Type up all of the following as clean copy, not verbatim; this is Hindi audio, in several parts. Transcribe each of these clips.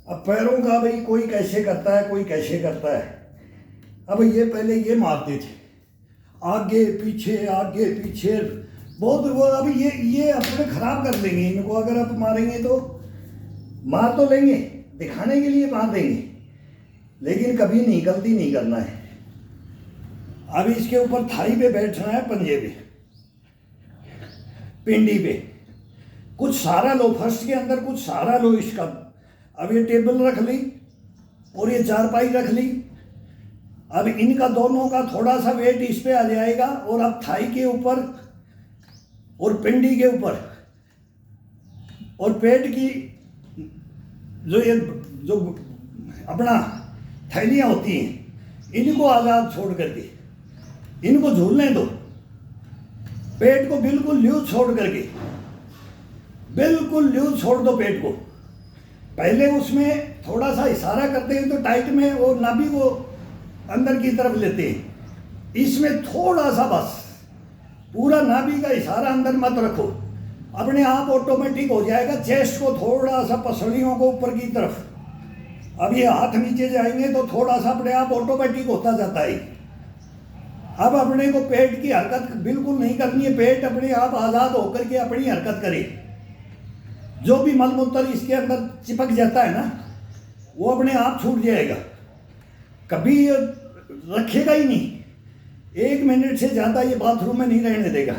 अब पैरों का भाई कोई कैसे करता है, कोई कैसे करता है। अब ये पहले ये मारते थे आगे पीछे बहुत वो। अब ये अपने खराब कर देंगे इनको, अगर आप मारेंगे तो मार तो लेंगे, दिखाने के लिए मार देंगे, लेकिन कभी नहीं, गलती नहीं करना है। अब इसके ऊपर थाई पे बैठना है, पंजे पे, पिंडी पे कुछ सहारा लो, फर्स्ट के अंदर कुछ सहारा लो इसका। अब ये टेबल रख ली और ये चारपाई रख ली। अब इनका दोनों का थोड़ा सा वेट इस पे आ जाएगा, और अब थाई के ऊपर और पिंडी के ऊपर और पेट की जो अपना थैलियाँ होती हैं, इनको आज़ाद छोड़ करके इनको झूलने दो। पेट को बिल्कुल लूज छोड़ करके, बिल्कुल लूज छोड़ दो पेट को। पहले उसमें थोड़ा सा इशारा करते हैं तो टाइट में, और नाभि को अंदर की तरफ लेते हैं। इसमें थोड़ा सा बस, पूरा नाभि का इशारा अंदर मत रखो, अपने आप ऑटोमेटिक हो जाएगा। चेस्ट को थोड़ा सा, पसलियों को ऊपर की तरफ। अब ये हाथ नीचे जाएंगे तो थोड़ा सा अपने आप ऑटोमेटिक होता जाता है। अब अपने को पेट की हरकत बिल्कुल नहीं करनी है, पेट अपने आप आज़ाद होकर के अपनी हरकत करे। जो भी मल मूत्र इसके अंदर चिपक जाता है ना, वो अपने आप छूट जाएगा, कभी रखेगा ही नहीं। 1 मिनट से ज़्यादा ये बाथरूम में नहीं रहने देगा।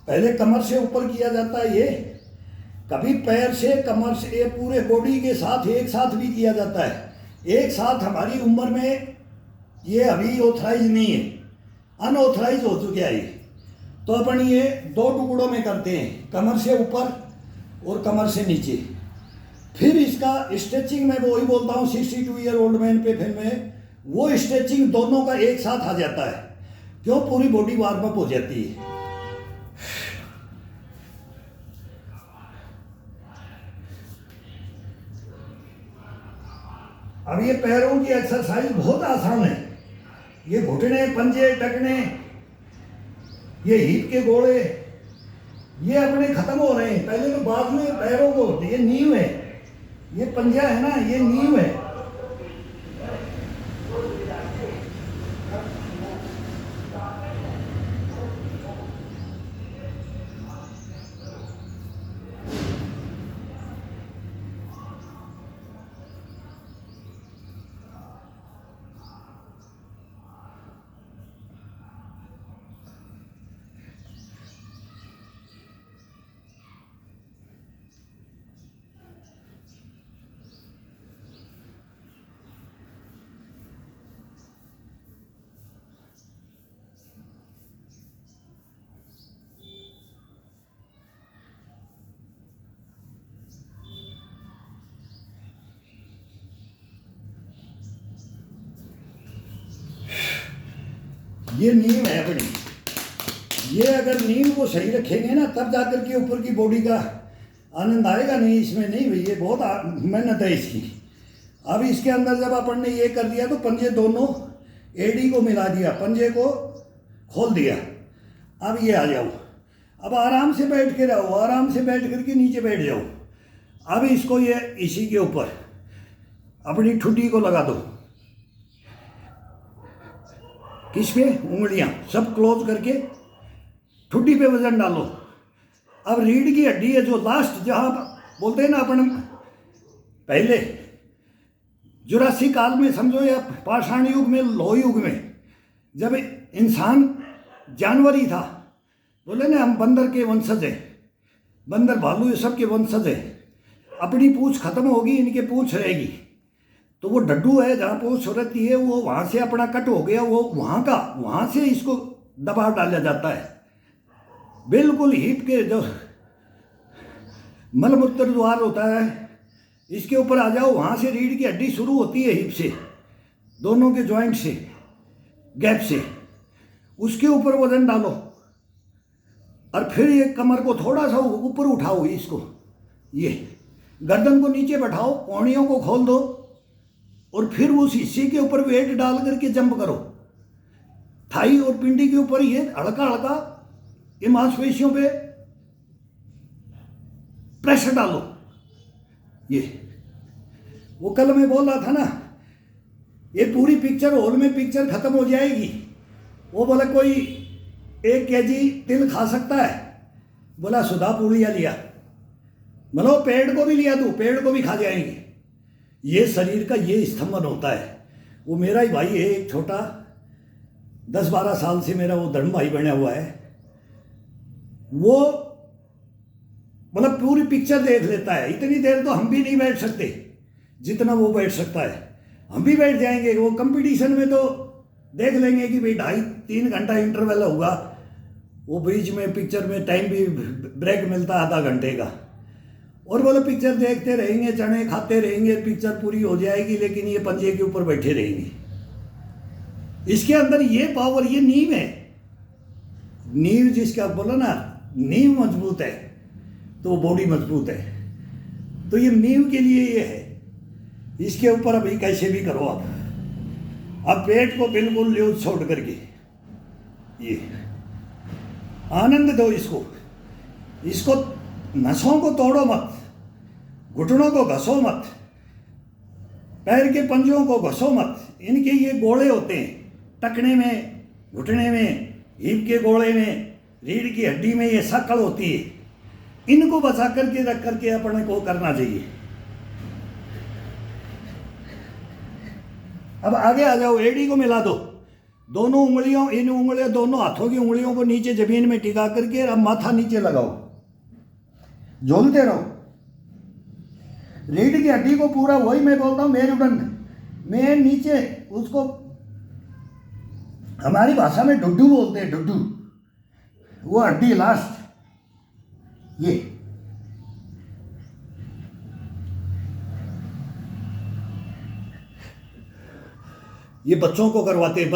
पहले कमर से ऊपर किया जाता है ये, कभी पैर से, कमर से, ये पूरे बॉडी के साथ एक साथ भी किया जाता है। एक साथ हमारी उम्र में ये अभी ऑथराइज नहीं है, अनऑथराइज हो चुका है। तो अपन ये 2 टुकड़ों में करते हैं, कमर से ऊपर और कमर से नीचे। फिर इसका स्ट्रेचिंग मैं वही बोलता हूँ 62 ईयर ओल्ड मैन पे, फिर मैं वो स्ट्रेचिंग दोनों का एक साथ आ जाता है, क्यों, पूरी बॉडी वार्म अप हो जाती है। अब ये पैरों की एक्सरसाइज बहुत आसान है। ये घुटने, पंजे, टकने, ये हिप के गोले, ये अपने खत्म हो रहे हैं। पहले तो बाद में पैरों को, ये नींव है, ये पंजा है ना, ये नींव है। ये नींव है अपनी। ये अगर नींव को सही रखेंगे ना, तब जाकर के ऊपर की बॉडी का आनंद आएगा। नहीं इसमें नहीं भाई, ये बहुत मेहनत है इसकी। अब इसके अंदर जब अपन ने ये कर दिया तो पंजे दोनों एडी को मिला दिया, पंजे को खोल दिया। अब ये आ जाओ, अब आराम से बैठ के रहो, आराम से बैठ करके नीचे बैठ जाओ। अब इसको ये इसी के ऊपर अपनी ठुड्डी को लगा दो। किस पे? उंगलियां सब क्लोज करके ठुड्डी पे वजन डालो। अब रीढ़ की हड्डी है जो लास्ट, जहाँ बोलते हैं ना अपन, पहले जुरासी काल में समझो, या पाषाण युग में, लोह युग में, जब इंसान जानवर ही था, बोले ना हम बंदर के वंशज हैं, बंदर भालू ये सब के वंशज हैं। अपनी पूंछ खत्म होगी, इनके पूंछ रहेगी, तो वो डड्डू है जहाँ पूंछ रहती है, वो वहाँ से अपना कट हो गया, वो वहाँ से इसको दबा डाला जाता है। बिल्कुल हिप के जो मलमूत्र द्वार होता है, इसके ऊपर आ जाओ, वहाँ से रीढ़ की हड्डी शुरू होती है, हिप से, दोनों के जॉइंट से। गैप से, उसके ऊपर वजन डालो और फिर ये कमर को थोड़ा सा ऊपर उठाओ, इसको ये गर्दन को नीचे बैठाओ, पौड़ियों को खोल दो और फिर उस हिस्से के ऊपर वेट डाल करके जंप करो। थाई और पिंडी के ऊपर ये हल्का हल्का ये मांसपेशियों पे प्रेशर डालो। ये वो कल मैं बोल रहा था ना, ये पूरी पिक्चर हॉल में पिक्चर खत्म हो जाएगी। वो बोला कोई 1 kg तिल खा सकता है? बोला सुधा पूड़िया लिया, बोलो पेड़ को भी लिया, तू पेड़ को भी खा जाएंगे। ये शरीर का ये स्तंभन होता है। वो मेरा ही भाई है एक छोटा, 10-12 साल से मेरा वो धर्म भाई बना हुआ है। वो मतलब पूरी पिक्चर देख लेता है। इतनी देर तो हम भी नहीं बैठ सकते जितना वो बैठ सकता है। हम भी बैठ जाएंगे, वो कंपटीशन में तो देख लेंगे कि भाई 2.5-3 घंटा इंटरवल होगा, वो बीच में पिक्चर में टाइम भी ब्रेक मिलता है आधा घंटे का, और बोलो पिक्चर देखते रहेंगे, चने खाते रहेंगे, पिक्चर पूरी हो जाएगी, लेकिन ये पंजे के ऊपर बैठे रहेंगे। इसके अंदर ये पावर, ये नींव है। नींव जिसका बोलो ना, नींव मजबूत है तो बॉडी मजबूत है। तो ये नींव के लिए ये है। इसके ऊपर अभी कैसे भी करो आप। अब पेट को बिल्कुल लूज छोड़ करके ये आनंद दो इसको। इसको नसों को तोड़ो मत, घुटनों को घसो मत, पैर के पंजों को घसो मत। इनके ये गोले होते हैं टकने में, घुटने में, हिप के गोले में, रीढ़ की हड्डी में ये सकड़ होती है। इनको बचा करके रख करके अपने को करना चाहिए। अब आगे आ जाओ, एड़ी को मिला दो, दोनों उंगलियों, इन उंगलियों, दोनों हाथों की उंगलियों को नीचे जमीन में टिका करके अब माथा नीचे लगाओ, झोलते रहो। रीढ़ की हड्डी को पूरा, वही मैं बोलता हूँ मेरुदंड में नीचे, उसको हमारी भाषा में डुड्डू बोलते हैं, डुड्डू, वो हड्डी लास्ट। ये बच्चों को करवाते हैं,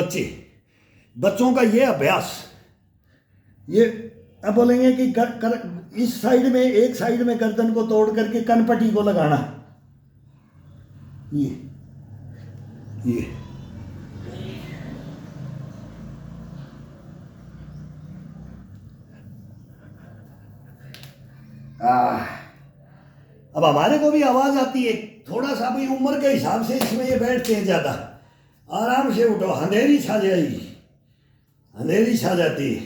बच्चों का ये अभ्यास। ये अब बोलेंगे कि इस साइड में, एक साइड में गर्दन को तोड़ करके कनपट्टी को लगाना। ये अब हमारे को भी आवाज आती है थोड़ा सा भी, उम्र के हिसाब से इसमें ये बैठते हैं ज्यादा। आराम से उठो, अंधेरी छा जाएगी, अंधेरी छा जाती है,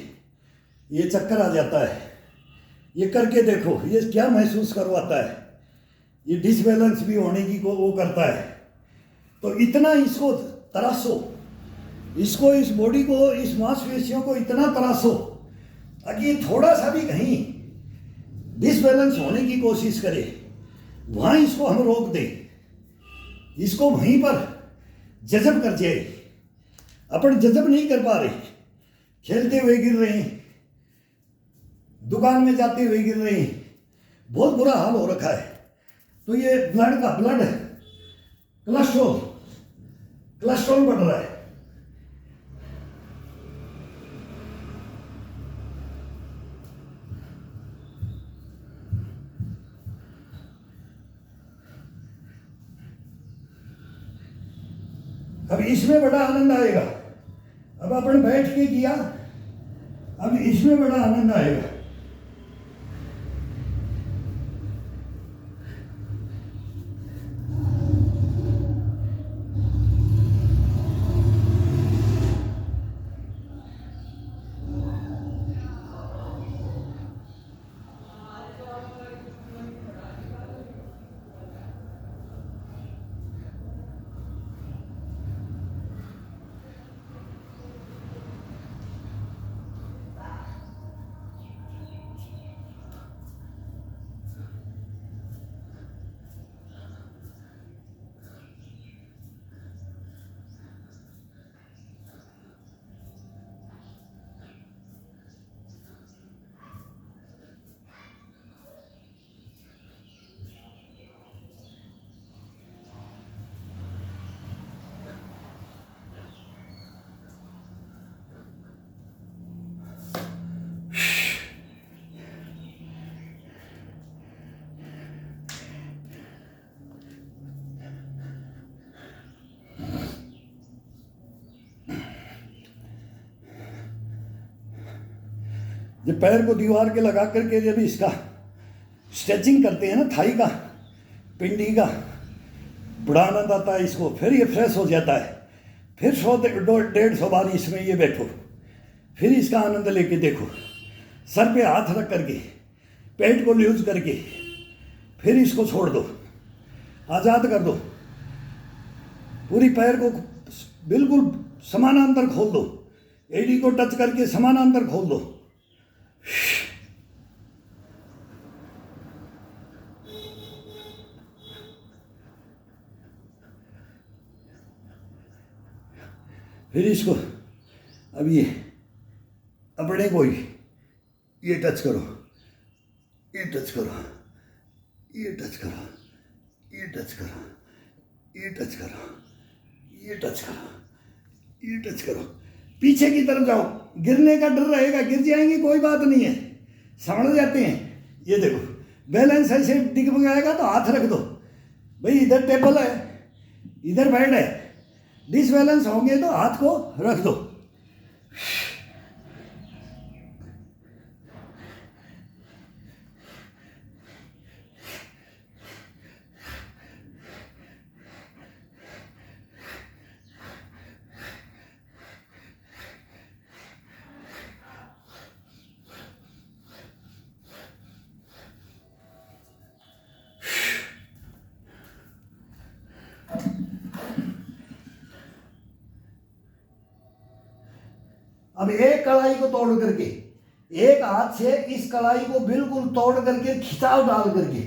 ये चक्कर आ जाता है। ये करके देखो, ये क्या महसूस करवाता है। ये डिसबैलेंस भी होने की को वो करता है। तो इतना इसको तरासो, इसको, इस बॉडी को, इस मांसपेशियों को इतना तरासो ताकि ये थोड़ा सा भी कहीं डिसबैलेंस होने की कोशिश करे, वहां इसको हम रोक दें, इसको वहीं पर जज़ब कर जाए। अपन जज़ब नहीं कर पा रहे, खेलते हुए गिर रहे हैं, दुकान में जाते हुए गिर रहे हैं, बहुत बुरा हाल हो रखा है। तो ये ब्लड कोलेस्ट्रॉल बढ़ रहा है। अब इसमें बड़ा आनंद आएगा। अब अपन बैठ के किया, अब इसमें बड़ा आनंद आएगा। जब पैर को दीवार के लगा करके जब इसका स्ट्रेचिंग करते हैं ना, थाई का, पिंडी का, बड़ा आनंद आता है इसको। फिर ये फ्रेश हो जाता है। फिर 100-150 बार इसमें ये बैठो, फिर इसका आनंद लेके देखो। सर पे हाथ रख करके, पेट को लूज करके, फिर इसको छोड़ दो, आज़ाद कर दो। पूरी पैर को बिल्कुल समानांतर खोल दो, एड़ी को टच करके समानांतर खोल दो। फिर इसको अब ये अपने को ही ये टच करो, ये टच करो, ये टच करो, ये टच करो, ये टच करो, ये टच करो, ये टच करो। पीछे की तरफ जाओ, गिरने का डर रहेगा, गिर जाएंगे कोई बात नहीं है, समझ जाते हैं। ये देखो बैलेंस ऐसे डिगमगाएगा तो हाथ रख दो, भाई इधर टेबल है, इधर बेड है, डिसबैलेंस होंगे तो हाथ को रख दो। अब एक कलाई को तोड़ करके, एक हाथ से इस कलाई को बिल्कुल तोड़ करके खिंचाव डाल करके,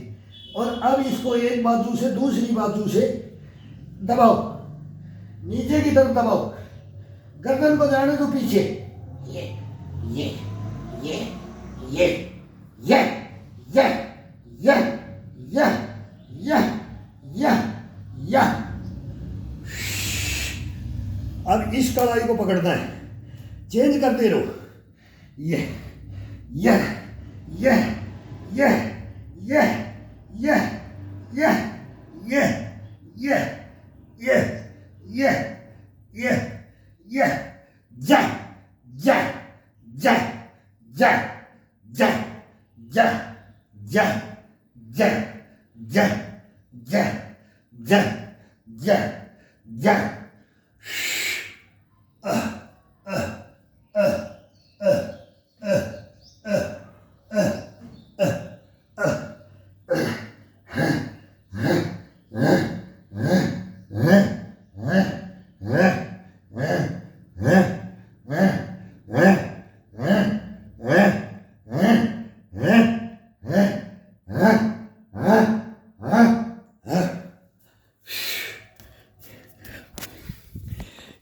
और अब इसको एक बाजू से दूसरी बाजू से दबाओ, नीचे की तरफ दबाओ, गर्दन को जाने दो पीछे। ये ये ये ये ये ये ये ये ये ये ये। अब इस कलाई को पकड़ना है, चेंज करते रहो। ये ये ये ये ये ये ये ये ये ये ये ये ये जा जा जा जा जा जा जा जा जा जा जा जा जा।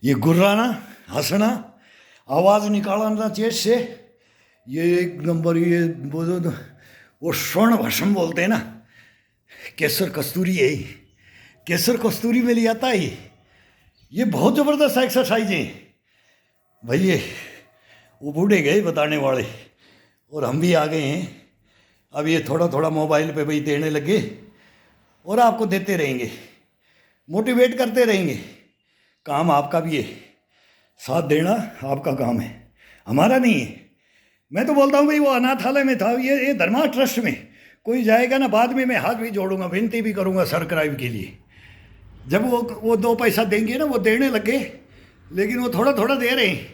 ये गुर्राना, हंसना, आवाज़ निकालना चेस्ट से, ये एक नंबर। ये वो स्वर्ण भस्म बोलते हैं ना, केसर कस्तूरी है, केसर कस्तूरी में ले आता है। ये बहुत ज़बरदस्त एक्सरसाइज है भाई। ये वो बूढ़े गए बताने वाले, और हम भी आ गए हैं। अब ये थोड़ा थोड़ा मोबाइल पे भाई देने लगे, और आपको देते रहेंगे, मोटिवेट करते रहेंगे। काम आपका भी है, साथ देना आपका काम है, हमारा नहीं है। मैं तो बोलता हूँ भाई वो अनाथालय में था, ये धर्मा ट्रस्ट में कोई जाएगा ना, बाद में मैं हाथ भी जोड़ूंगा, विनती भी करूँगा सब्सक्राइब के लिए। जब वो 2 पैसा देंगे ना, वो देने लगे, लेकिन वो थोड़ा थोड़ा दे रहे हैं।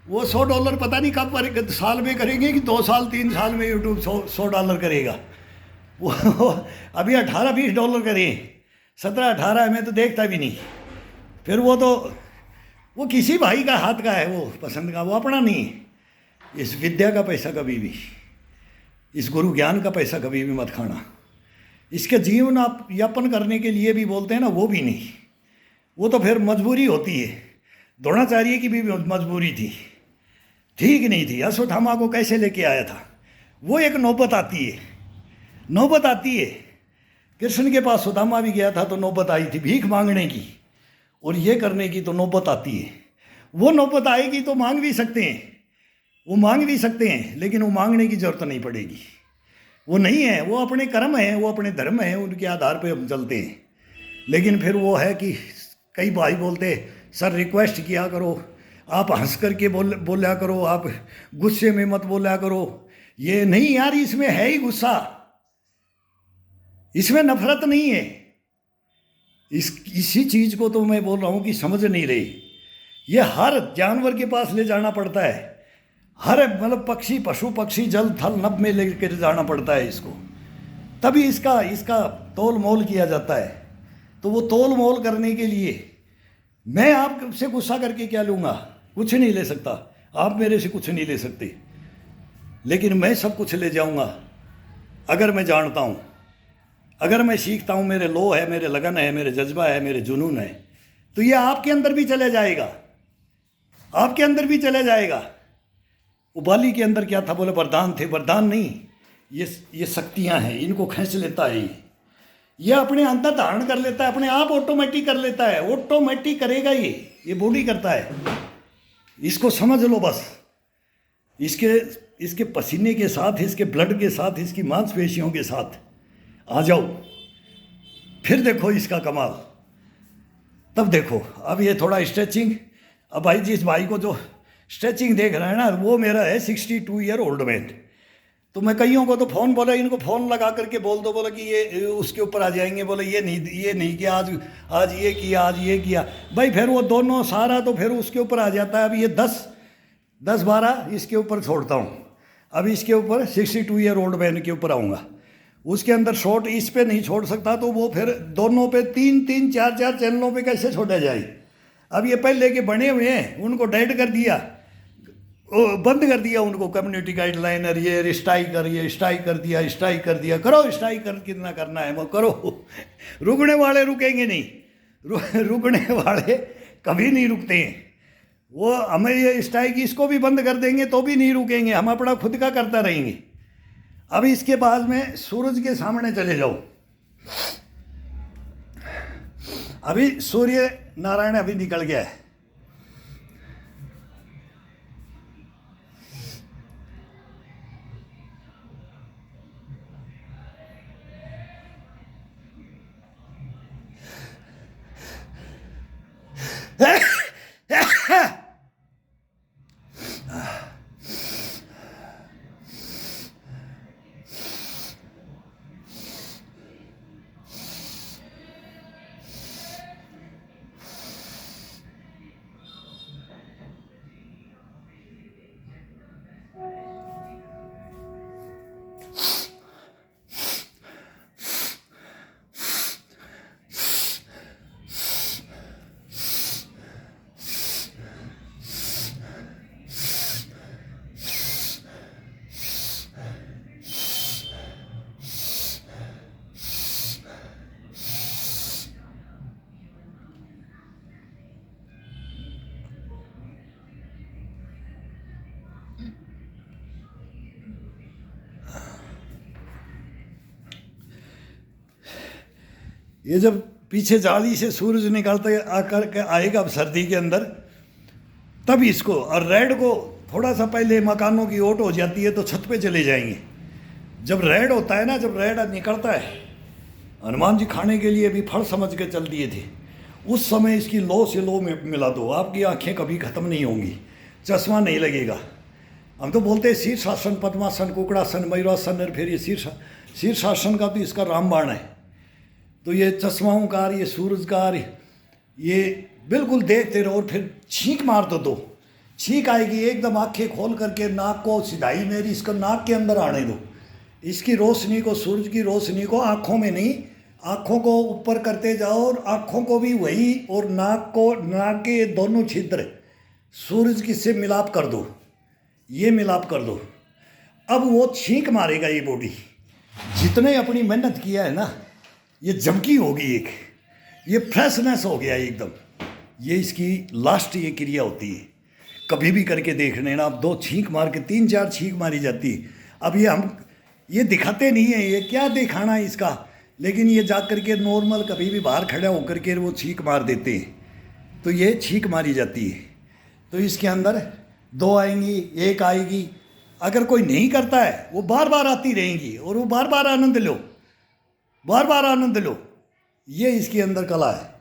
वो $100 पता नहीं कब साल में करेंगे कि 2 साल 3 साल में यूट्यूब $100 करेगा। वो अभी $18-20 करें, 17-18 मैं तो देखता भी नहीं। फिर वो किसी भाई का हाथ का है, वो पसंद का, वो अपना नहीं है। इस विद्या का पैसा कभी भी, इस गुरु ज्ञान का पैसा कभी भी मत खाना। इसके जीवन आप यापन करने के लिए भी बोलते हैं ना, वो भी नहीं। वो तो फिर मजबूरी होती है। द्रोणाचार्य की भी मजबूरी थी, ठीक नहीं थी। अश्वत्थामा को कैसे लेके आया था, वो एक नौबत आती है, नौबत आती है। कृष्ण के पास सुदामा भी गया था तो नौबत आई थी भीख मांगने की, और ये करने की तो नौबत आती है। वो नौबत आएगी तो मांग भी सकते हैं, वो मांग भी सकते हैं, लेकिन वो मांगने की ज़रूरत नहीं पड़ेगी। वो नहीं है, वो अपने कर्म हैं, वो अपने धर्म हैं, उनके आधार पे हम चलते हैं। लेकिन फिर वो है कि कई भाई बोलते सर रिक्वेस्ट किया करो, आप हंस करके बोला करो, आप गुस्से में मत बोला करो। ये नहीं यार, इसमें है ही गुस्सा, इसमें नफरत नहीं है। इसी चीज को तो मैं बोल रहा हूं कि समझ नहीं रही। ये हर जानवर के पास ले जाना पड़ता है, हर मतलब पक्षी, पशु पक्षी, जल थल नभ में लेकर जाना पड़ता है इसको, तभी इसका तोल मोल किया जाता है। तो वो तोल मोल करने के लिए मैं आपसे गुस्सा करके क्या लूँगा? कुछ नहीं ले सकता। आप मेरे से कुछ नहीं ले सकते, लेकिन मैं सब कुछ ले जाऊँगा अगर मैं जानता हूँ, अगर मैं सीखता हूँ। मेरे लो है, मेरे लगन है, मेरे जज्बा है, मेरे जुनून है, तो ये आपके अंदर भी चले जाएगा, आपके अंदर भी चले जाएगा। उबाली के अंदर क्या था? बोले वरदान थे। वरदान नहीं, ये शक्तियाँ हैं, इनको खींच लेता है ये अपने अंदर धारण कर लेता है, अपने आप ऑटोमेटिक कर लेता है। ऑटोमेटिक करेगा ये बॉडी करता है। इसको समझ लो बस। इसके पसीने के साथ, इसके ब्लड के साथ, इसकी मांसपेशियों के साथ आ जाओ, फिर देखो इसका कमाल। तब देखो। अब ये थोड़ा स्ट्रेचिंग, अब भाई जिस भाई को जो स्ट्रेचिंग देख रहा है ना, वो मेरा है 62 ईयर ओल्ड मैन। तो मैं कईयों को तो फ़ोन बोला, इनको फ़ोन लगा करके बोल दो, बोला कि ये उसके ऊपर आ जाएंगे। बोले ये नहीं किया, आज ये किया, आज ये किया। भाई फिर वो दोनों सारा तो फिर उसके ऊपर आ जाता है। अब ये 10-12 इसके ऊपर छोड़ता हूँ। अब इसके ऊपर 62 ईयर ओल्ड मैन के ऊपर आऊँगा। उसके अंदर शॉर्ट इस पे नहीं छोड़ सकता, तो वो फिर दोनों पे 3-3, 4-4 चैनलों पे कैसे छोड़ा जाए? अब ये पहले के बने हुए हैं, उनको डेड कर दिया, बंद कर दिया उनको। कम्युनिटी गाइडलाइनर, ये स्ट्राइक कर दिया। करो स्ट्राइक कर, कितना करना है वो करो। रुकने वाले रुकेंगे नहीं, रुकने वाले कभी नहीं रुकते हैं। वो हमें ये स्ट्राइक इसको भी बंद कर देंगे तो भी नहीं रुकेंगे, हम अपना खुद का करता रहेंगे। अब इसके बाद में सूरज के सामने चले जाओ। अभी सूर्य नारायण अभी निकल गया है। ये जब पीछे जाली से सूरज निकलते आकर के आएगा अब सर्दी के अंदर, तब इसको, और रेड को थोड़ा सा पहले मकानों की ओट हो जाती है तो छत पे चले जाएंगे। जब रेड होता है ना, जब रेड निकलता है, हनुमान जी खाने के लिए भी फल समझ के चल दिए थे, उस समय इसकी लो से लो में मिला दो, आपकी आंखें कभी ख़त्म नहीं होंगी, चश्मा नहीं लगेगा। हम तो बोलते हैं शीर्षासन, पद्मासन, कुकड़ासन, मयूरासन, और फिर ये शीर्षासन का तो इसका रामबाण है। तो ये चश्माओं का, ये सूरज का, ये बिल्कुल देखते रहो, और फिर छींक मार दो। छींक आएगी एकदम, आंखें खोल करके नाक को सिधाई मेरी इसको नाक के अंदर आने दो। इसकी रोशनी को, सूरज की रोशनी को आँखों में नहीं, आँखों को ऊपर करते जाओ, और आँखों को भी वही, और नाक के दोनों छिद्र सूरज की से मिलाप कर दो, ये मिलाप कर दो। अब वो छींक मारेगा ये बॉडी, जितने अपनी मेहनत किया है ना, ये जमकी होगी, एक ये फ्रेशनेस हो गया एकदम। ये इसकी लास्ट ये क्रिया होती है। कभी भी करके देख लेना, अब 2 छींक मार के 3-4 छींक मारी जाती है। अब ये दिखाते नहीं है, ये क्या दिखाना है इसका, लेकिन ये जा कर के नॉर्मल कभी भी बाहर खड़ा होकर के वो छींक मार देते हैं, तो ये छींक मारी जाती है। तो इसके अंदर 2 आएंगी, 1 आएगी। अगर कोई नहीं करता है, वो बार बार आती रहेंगी, और वो बार बार आनंद लो, बार बार आनंद लो। ये इसके अंदर कला है।